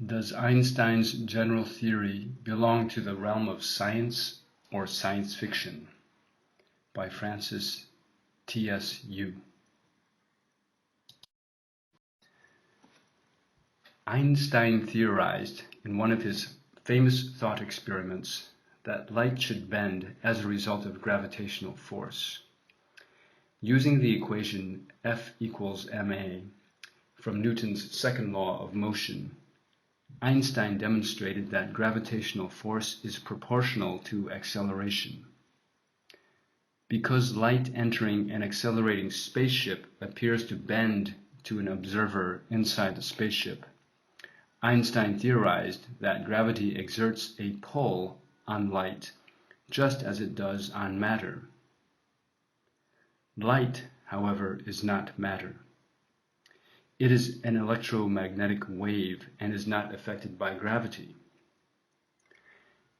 Does Einstein's general theory belong to the realm of science or science fiction? By Francis T.S. Yu. Einstein theorized in one of his famous thought experiments that light should bend as a result of gravitational force. Using the equation F equals ma from Newton's second law of motion, Einstein demonstrated that gravitational force is proportional to acceleration. Because light entering an accelerating spaceship appears to bend to an observer inside the spaceship, Einstein theorized that gravity exerts a pull on light just as it does on matter. Light, however, is not matter. It is an electromagnetic wave and is not affected by gravity.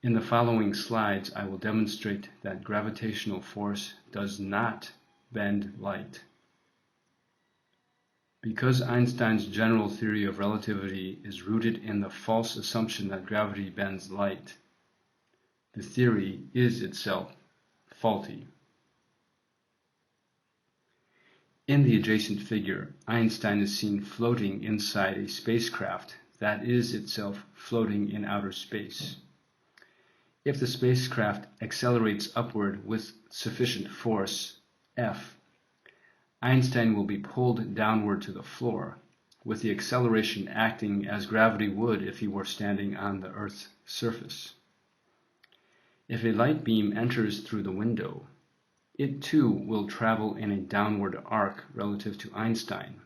In the following slides, I will demonstrate that gravitational force does not bend light. Because Einstein's general theory of relativity is rooted in the false assumption that gravity bends light, the theory is itself faulty. In the adjacent figure, Einstein is seen floating inside a spacecraft that is itself floating in outer space. If the spacecraft accelerates upward with sufficient force, F, Einstein will be pulled downward to the floor, with the acceleration acting as gravity would if he were standing on the Earth's surface. If a light beam enters through the window, it too will travel in a downward arc relative to Einstein.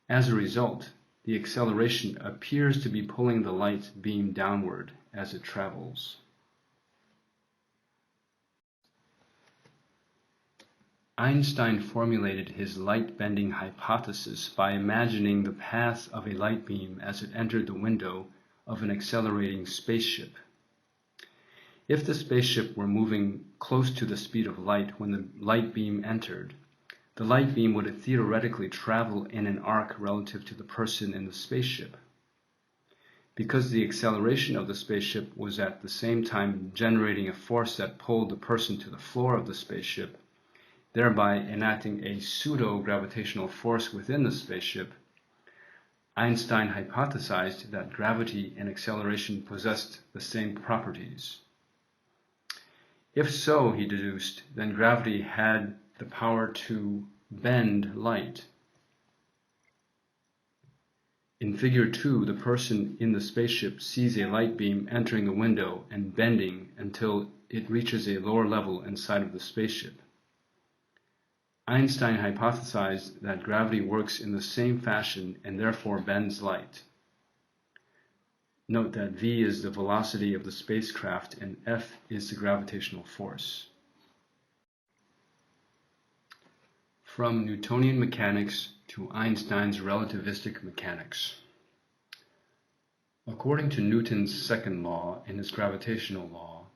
As a result, the acceleration appears to be pulling the light beam downward as it travels. Einstein formulated his light-bending hypothesis by imagining the path of a light beam as it entered the window of an accelerating spaceship. If the spaceship were moving close to the speed of light when the light beam entered, the light beam would theoretically travel in an arc relative to the person in the spaceship. Because the acceleration of the spaceship was at the same time generating a force that pulled the person to the floor of the spaceship, thereby enacting a pseudo-gravitational force within the spaceship, Einstein hypothesized that gravity and acceleration possessed the same properties. If so, he deduced, then gravity had the power to bend light. In figure 2, the person in the spaceship sees a light beam entering the window and bending until it reaches a lower level inside of the spaceship. Einstein hypothesized that gravity works in the same fashion and therefore bends light. Note that v is the velocity of the spacecraft and F is the gravitational force. From Newtonian mechanics to Einstein's relativistic mechanics. According to Newton's second law and his gravitational law,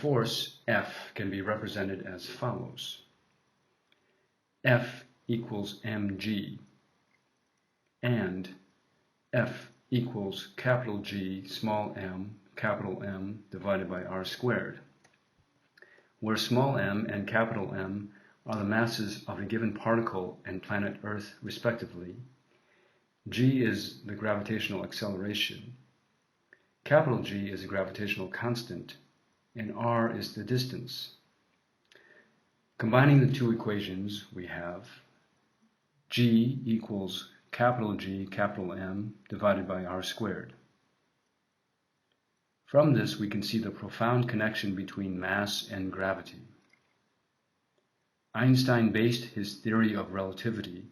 force F can be represented as follows. F equals mg, and F equals capital G, small m, capital M divided by r squared, where small m and capital M are the masses of a given particle and planet Earth respectively. G is the gravitational acceleration, capital G is a gravitational constant, and r is the distance. Combining the two equations, we have G equals capital G, capital M, divided by r squared. From this, we can see the profound connection between mass and gravity. Einstein based his theory of relativity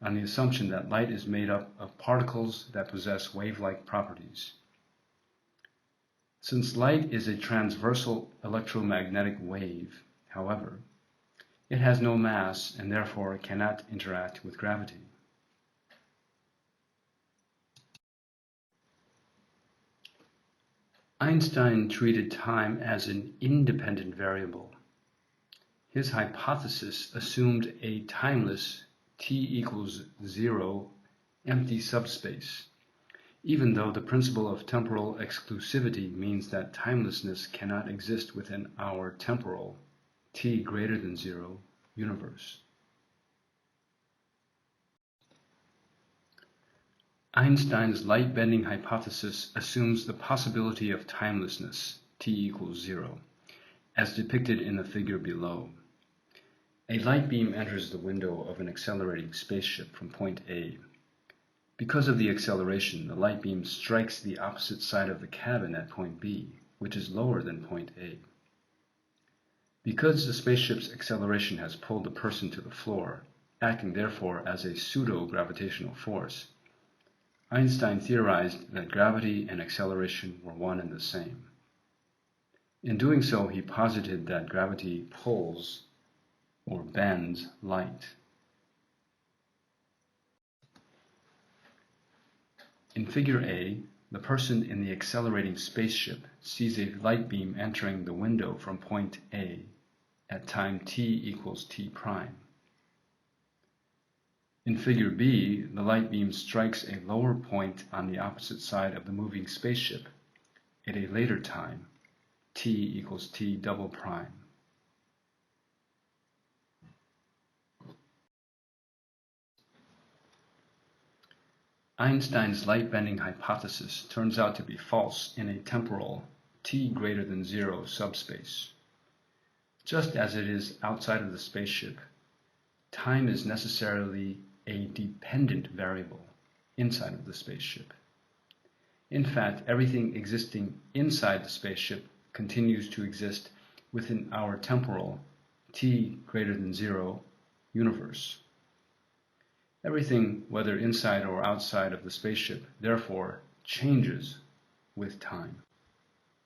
on the assumption that light is made up of particles that possess wave-like properties. Since light is a transversal electromagnetic wave, however, it has no mass and therefore cannot interact with gravity. Einstein treated time as an independent variable. His hypothesis assumed a timeless t equals 0 empty subspace, even though the principle of temporal exclusivity means that timelessness cannot exist within our temporal, t greater than 0 universe. Einstein's light-bending hypothesis assumes the possibility of timelessness, t equals 0, as depicted in the figure below. A light beam enters the window of an accelerating spaceship from point A. Because of the acceleration, the light beam strikes the opposite side of the cabin at point B, which is lower than point A. Because the spaceship's acceleration has pulled the person to the floor, acting therefore as a pseudo-gravitational force, Einstein theorized that gravity and acceleration were one and the same. In doing so, he posited that gravity pulls or bends light. In figure A, the person in the accelerating spaceship sees a light beam entering the window from point A at time t equals t prime. In figure B, the light beam strikes a lower point on the opposite side of the moving spaceship at a later time, t equals t double prime. Einstein's light-bending hypothesis turns out to be false in a temporal, t greater than 0 subspace. Just as it is outside of the spaceship, time is necessarily a dependent variable inside of the spaceship. In fact, everything existing inside the spaceship continues to exist within our temporal, t greater than 0 universe. Everything, whether inside or outside of the spaceship, therefore changes with time.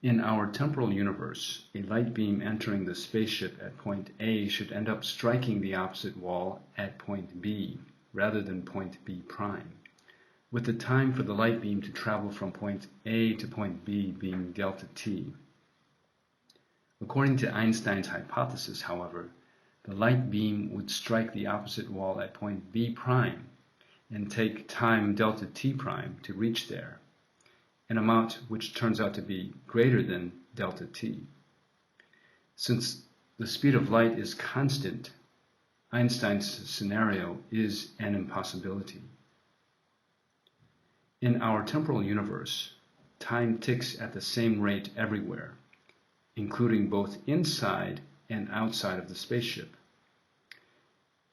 In our temporal universe, a light beam entering the spaceship at point A should end up striking the opposite wall at point B, rather than point B prime, with the time for the light beam to travel from point A to point B being delta t. According to Einstein's hypothesis, however, the light beam would strike the opposite wall at point B prime and take time delta t prime to reach there, an amount which turns out to be greater than delta t. Since the speed of light is constant, Einstein's scenario is an impossibility. In our temporal universe, time ticks at the same rate everywhere, including both inside and outside of the spaceship.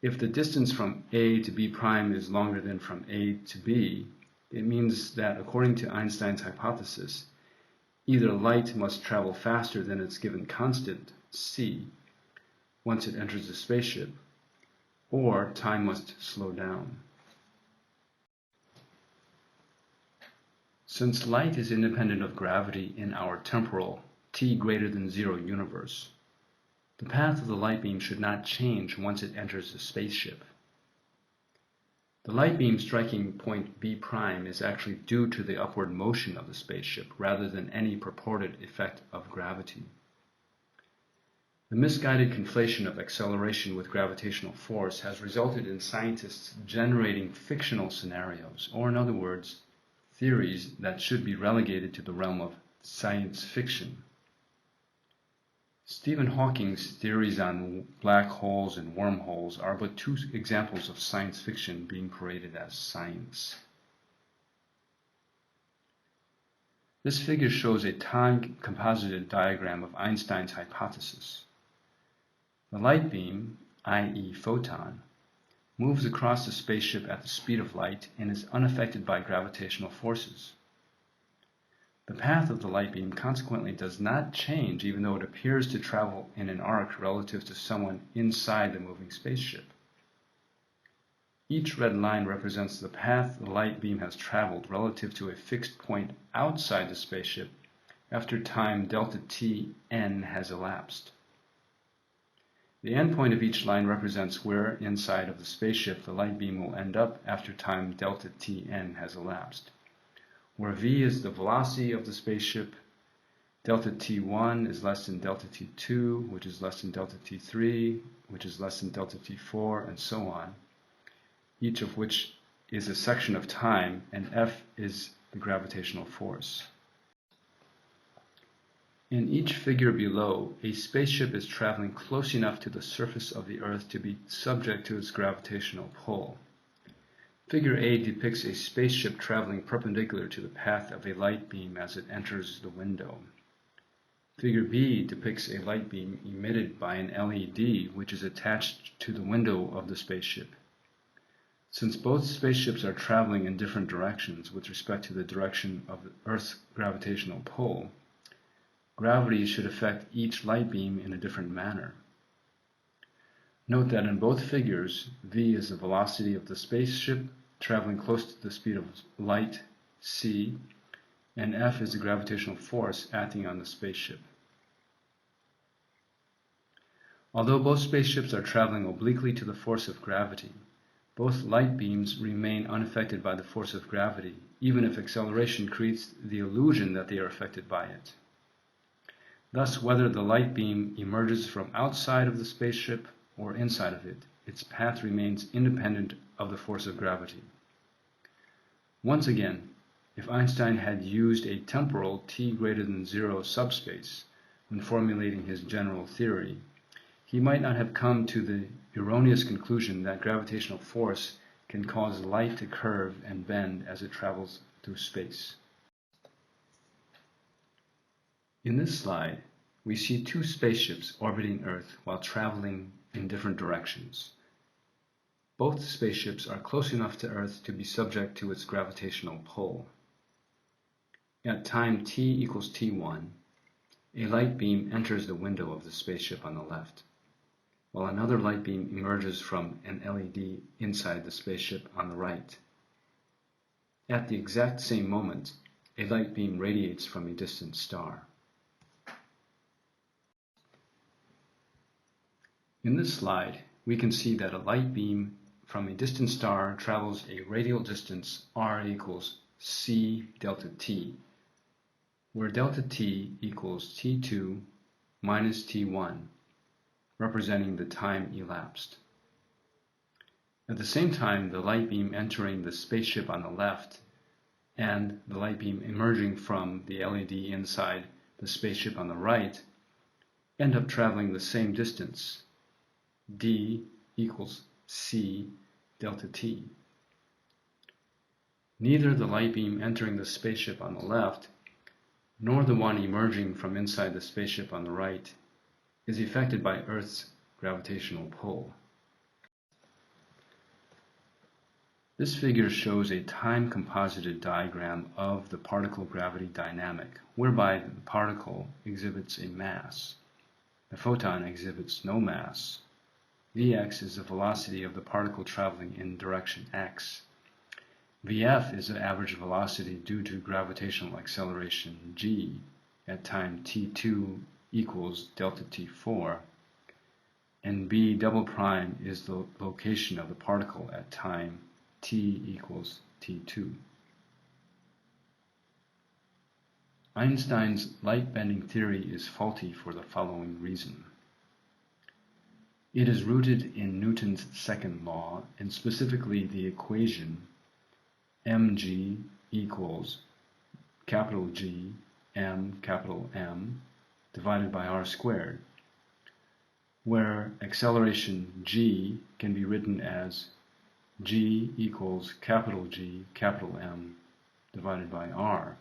If the distance from A to B prime is longer than from A to B, it means that according to Einstein's hypothesis, either light must travel faster than its given constant, c, once it enters the spaceship, or time must slow down. Since light is independent of gravity in our temporal, t greater than 0 universe, the path of the light beam should not change once it enters the spaceship. The light beam striking point B prime is actually due to the upward motion of the spaceship rather than any purported effect of gravity. The misguided conflation of acceleration with gravitational force has resulted in scientists generating fictional scenarios, or in other words, theories that should be relegated to the realm of science fiction. Stephen Hawking's theories on black holes and wormholes are but two examples of science fiction being paraded as science. This figure shows a time-composited diagram of Einstein's hypothesis. The light beam, i.e. photon, moves across the spaceship at the speed of light and is unaffected by gravitational forces. The path of the light beam consequently does not change even though it appears to travel in an arc relative to someone inside the moving spaceship. Each red line represents the path the light beam has traveled relative to a fixed point outside the spaceship after time delta t n has elapsed. The endpoint of each line represents where inside of the spaceship the light beam will end up after time delta t n has elapsed. Where v is the velocity of the spaceship, delta t1 is less than delta t2, which is less than delta t3, which is less than delta t4, and so on, each of which is a section of time, and f is the gravitational force. In each figure below, a spaceship is traveling close enough to the surface of the Earth to be subject to its gravitational pull. Figure A depicts a spaceship traveling perpendicular to the path of a light beam as it enters the window. Figure B depicts a light beam emitted by an LED which is attached to the window of the spaceship. Since both spaceships are traveling in different directions with respect to the direction of the Earth's gravitational pull, gravity should affect each light beam in a different manner. Note that in both figures, v is the velocity of the spaceship traveling close to the speed of light, c, and F is the gravitational force acting on the spaceship. Although both spaceships are traveling obliquely to the force of gravity, both light beams remain unaffected by the force of gravity, even if acceleration creates the illusion that they are affected by it. Thus, whether the light beam emerges from outside of the spaceship or inside of it, its path remains independent of the force of gravity. Once again, if Einstein had used a temporal t greater than 0 subspace when formulating his general theory, he might not have come to the erroneous conclusion that gravitational force can cause light to curve and bend as it travels through space. In this slide, we see two spaceships orbiting Earth while traveling in different directions. Both spaceships are close enough to Earth to be subject to its gravitational pull. At time t equals t1, a light beam enters the window of the spaceship on the left, while another light beam emerges from an LED inside the spaceship on the right. At the exact same moment, a light beam radiates from a distant star. In this slide, we can see that a light beam from a distant star travels a radial distance r equals c delta t, where delta t equals t2 minus t1, representing the time elapsed. At the same time, the light beam entering the spaceship on the left and the light beam emerging from the LED inside the spaceship on the right end up traveling the same distance, d equals c delta t. Neither the light beam entering the spaceship on the left nor the one emerging from inside the spaceship on the right is affected by Earth's gravitational pull. This figure shows a time composited diagram of the particle gravity dynamic, whereby the particle exhibits a mass. The photon exhibits no mass. Vx is the velocity of the particle traveling in direction x. Vf is the average velocity due to gravitational acceleration g at time t2 equals delta t4, and b double prime is the location of the particle at time t equals t2. Einstein's light-bending theory is faulty for the following reason. It is rooted in Newton's second law, and specifically the equation mg equals capital G m capital M divided by r squared, where acceleration g can be written as g equals capital G capital M divided by r.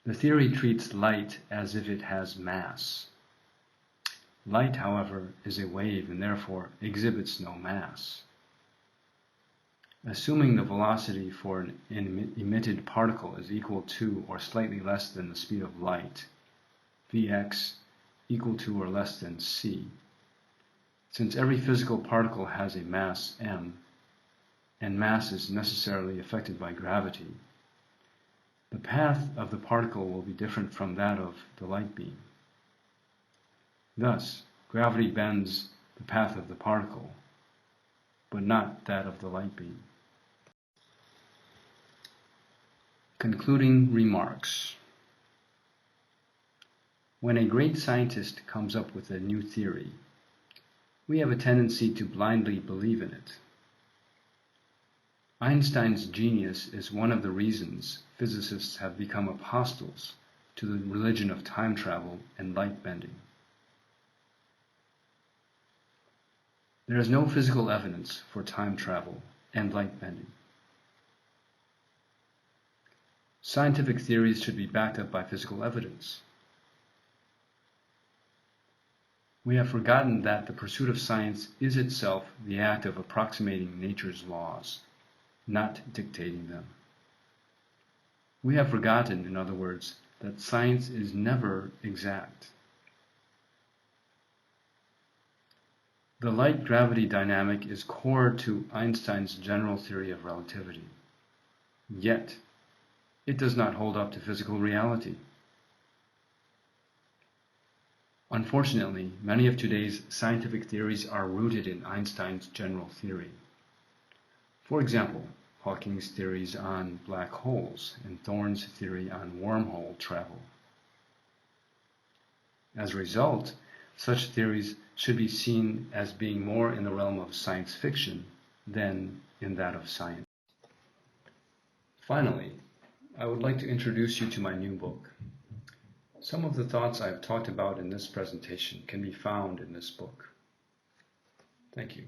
The theory treats light as if it has mass. Light, however, is a wave and therefore exhibits no mass. Assuming the velocity for an emitted particle is equal to or slightly less than the speed of light, Vx equal to or less than c, since every physical particle has a mass m, and mass is necessarily affected by gravity, the path of the particle will be different from that of the light beam. Thus, gravity bends the path of the particle, but not that of the light beam. Concluding remarks. When a great scientist comes up with a new theory, we have a tendency to blindly believe in it. Einstein's genius is one of the reasons physicists have become apostles to the religion of time travel and light bending. There is no physical evidence for time travel and light bending. Scientific theories should be backed up by physical evidence. We have forgotten that the pursuit of science is itself the act of approximating nature's laws, not dictating them. We have forgotten, in other words, that science is never exact. The light-gravity dynamic is core to Einstein's general theory of relativity. Yet, it does not hold up to physical reality. Unfortunately, many of today's scientific theories are rooted in Einstein's general theory. For example, Hawking's theories on black holes and Thorne's theory on wormhole travel. As a result, such theories should be seen as being more in the realm of science fiction than in that of science. Finally, I would like to introduce you to my new book. Some of the thoughts I have talked about in this presentation can be found in this book. Thank you.